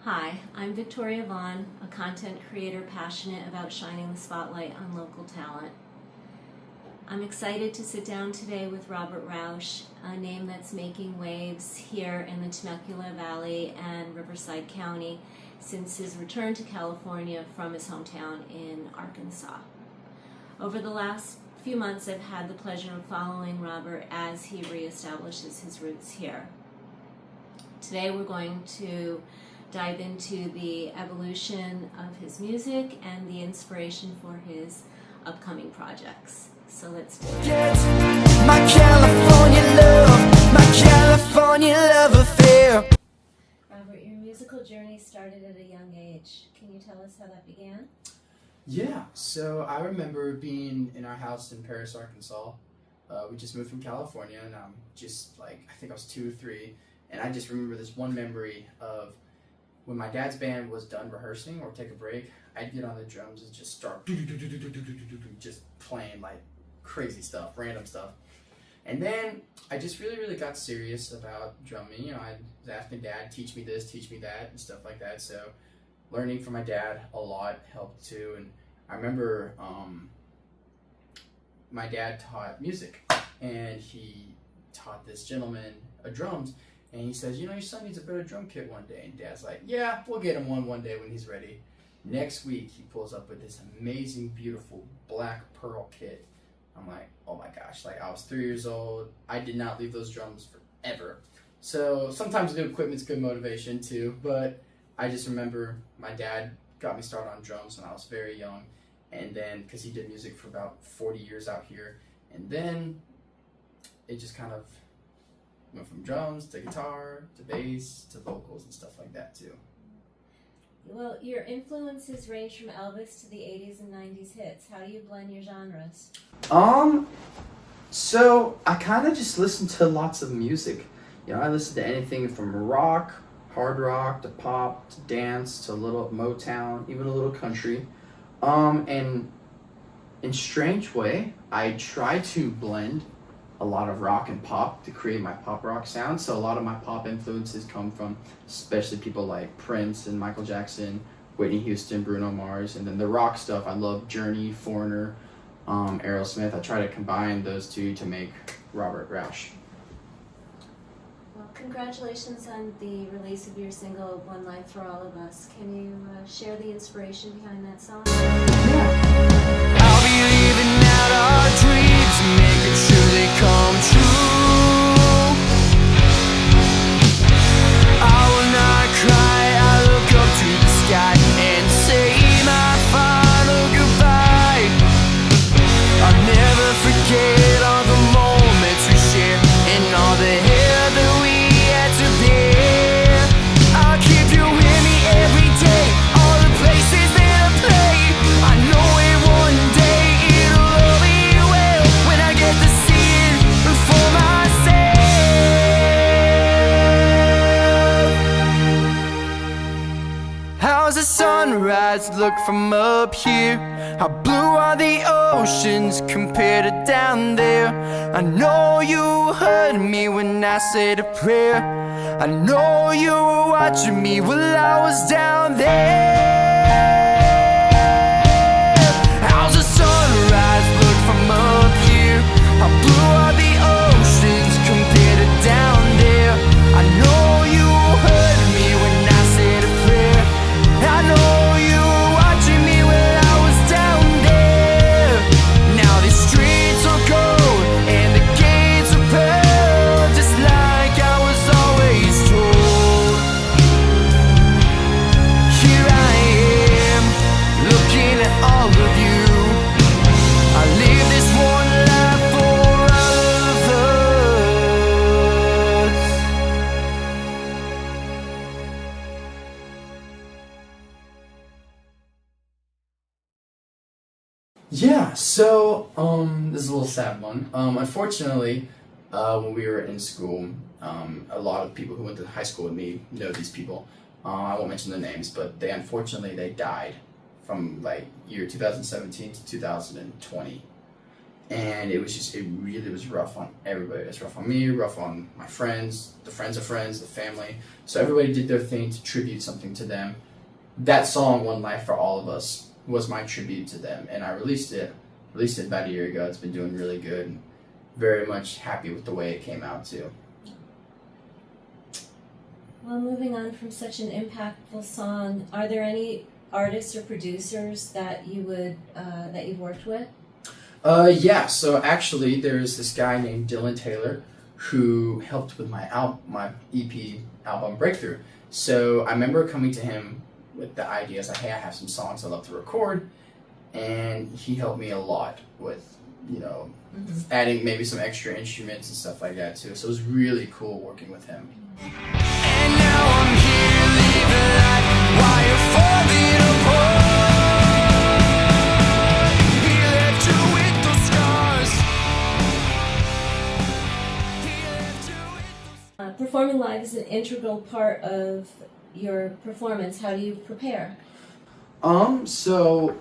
Hi, I'm Victoria Vaughn, a content creator passionate about shining the spotlight on local talent. I'm excited to sit down today with Robert Rauch, a name that's making waves here in the Temecula Valley and Riverside County since his return to California from his hometown in Arkansas. Over the last few months, I've had the pleasure of following Robert as he reestablishes his roots here. Today we're going to dive into the evolution of his music and the inspiration for his upcoming projects. So let's do it. My California love affair. Robert, your musical journey started at a young age. Can you tell us how that began? Yeah, so I remember being in our house in Paris, Arkansas. We just moved from California, and I'm just like, I think I was 2 or 3, and I just remember this one memory of when my dad's band was done rehearsing or take a break, I'd get on the drums and just start just playing like crazy stuff, random stuff. And then I just really got serious about drumming. You know, I was asking Dad, teach me this, teach me that, and stuff like that. So learning from my dad a lot helped too. And I remember my dad taught music, and he taught this gentleman drums. And he says, you know, your son needs a better drum kit one day. And Dad's like, yeah, we'll get him one day when he's ready. Next week, he pulls up with this amazing, beautiful black pearl kit. I'm like, oh my gosh, like I was 3 years old. I did not leave those drums forever. So sometimes new equipment's good motivation too, but I just remember my dad got me started on drums when I was very young. And then, because he did music for about 40 years out here. And then it just kind of went from drums to guitar to bass to vocals and stuff like that too. Well, your influences range from Elvis to the 80s and 90s hits. How do you blend your genres? So I kind of just listen to lots of music. You know, I listen to anything from rock, hard rock, to pop, to dance, to a little Motown, even a little country. And in strange way, I try to blend a lot of rock and pop to create my pop rock sound. So a lot of my pop influences come from especially people like Prince and Michael Jackson, Whitney Houston, Bruno Mars, and then the rock stuff, I love Journey, Foreigner, Aerosmith. I try to combine those two to make Robert Rauch. Well, congratulations on the release of your single, One Life for All of Us. Can you share the inspiration behind that song? Yeah. I'll be living out our dreams, making sure they come true. I will not cry, I look up to the sky and say my final goodbye. I'll never forget all the moments we shared and all the hair that we had to bear. I'll keep you with me every day, all the places that I play. I know it one day it'll all be well when I get to see it for myself. How's the sunrise look from up here? How blue are the oceans compared to down there? I know you heard me when I said a prayer. I know you were watching me while I was down there. How's the sunrise look from up here? How blue are the oceans compared to down there? I know you heard me when I said a prayer. I know you were watching me when I was down there. Now the streets are gold and the gates are pearl, just like I was always told. Here I am, looking at all of you. I live this one life for all of us. Yeah, so this is a little sad one. Unfortunately, when we were in school, a lot of people who went to high school with me know these people. I won't mention their names, but they died from like year 2017 to 2020. And it really was rough on everybody. It was rough on me, rough on my friends, the friends of friends, the family. So everybody did their thing to tribute something to them. That song, One Life for All of Us, was my tribute to them. And I released it about a year ago. It's been doing really good. And very much happy with the way it came out too. Well, moving on from such an impactful song, are there any artists or producers that you would that you've worked with? Yeah. So actually, there's this guy named Dylan Taylor who helped with my EP album Breakthrough. So I remember coming to him with the ideas like, hey, I have some songs I'd love to record, and he helped me a lot with, adding maybe some extra instruments and stuff like that too. So it was really cool working with him. And now I'm here living life while you're falling apart. He left you with those scars. He left you with those... Performing live is an integral part of your performance. How do you prepare? So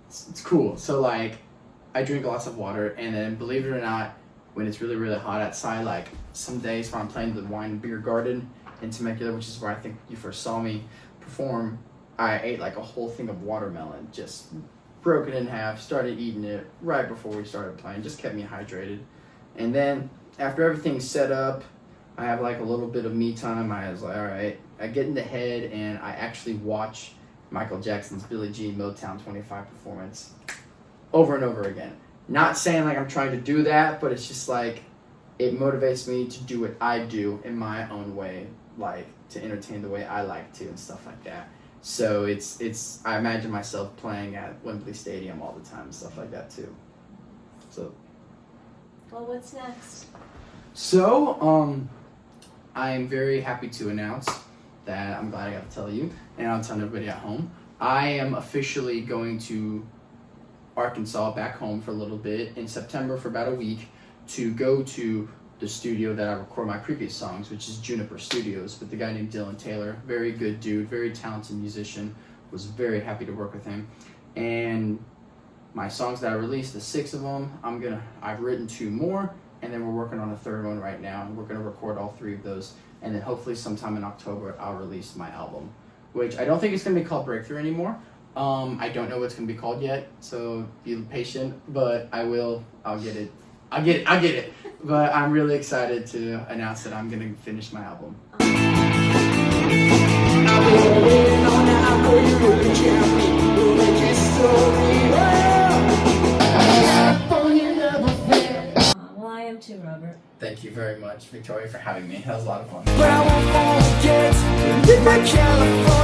it's cool. So like, I drink lots of water, and then believe it or not, when it's really, really hot outside, like some days when I'm playing the Wine and Beer Garden in Temecula, which is where I think you first saw me perform, I ate like a whole thing of watermelon, just broke it in half, started eating it right before we started playing, just kept me hydrated. And then after everything's set up, I have like a little bit of me time. I was like, all right, I get in the head and I actually watch Michael Jackson's Billie Jean Motown 25 performance over and over again. Not saying like I'm trying to do that, but it's just like, it motivates me to do what I do in my own way, like to entertain the way I like to and stuff like that. So it's I imagine myself playing at Wembley Stadium all the time and stuff like that too. So. Well, what's next? So, I'm very happy to announce that I'm glad I got to tell you, and I'll tell everybody at home. I am officially going to Arkansas, back home for a little bit in September for about a week to go to the studio that I record my previous songs, which is Juniper Studios, with the guy named Dylan Taylor. Very good dude, very talented musician. Was very happy to work with him. And my songs that I released, the 6 of them, I've written 2 more, and then we're working on a 3rd one right now, and we're gonna record all 3 of those, and then hopefully sometime in October I'll release my album, which I don't think it's gonna be called Breakthrough anymore. I don't know what it's gonna be called yet, so be patient, but I'll get it. But I'm really excited to announce that I'm gonna finish my album. Well, I am too, Robert. Thank you very much, Victoria, for having me. That was a lot of fun. But I won't forget my California.